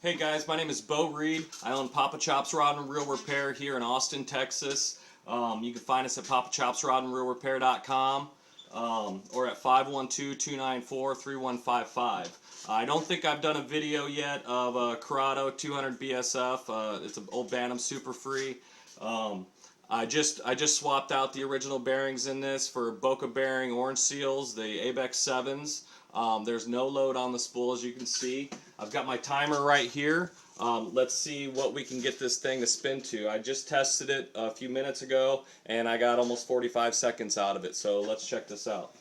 Hey guys, my name is Bo Reed. I own Papa Chop's Rod and Reel Repair here in Austin, Texas. You can find us at papachopsrodandreelrepair.com or at 512-294-3155. I don't think I've done a video yet of a Curado 200BSF. It's an old Bantam Super Free. I just swapped out the original bearings in this for Boca bearing orange seals, the ABEX 7s. There's no load on the spool, as you can see. I've got my timer right here. Let's see what we can get this thing to spin to. I just tested it a few minutes ago and I got almost 45 seconds out of it, so let's check this out.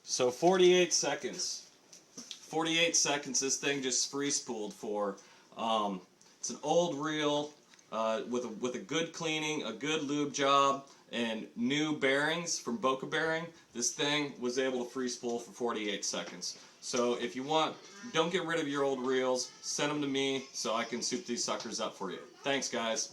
So 48 seconds. 48 seconds this thing just free spooled for. It's an old reel with a good cleaning, a good lube job, and new bearings from Boca bearing. This thing was able to free spool for 48 seconds. So if you want, don't get rid of your old reels. Send them to me so I can soup these suckers up for you. Thanks guys.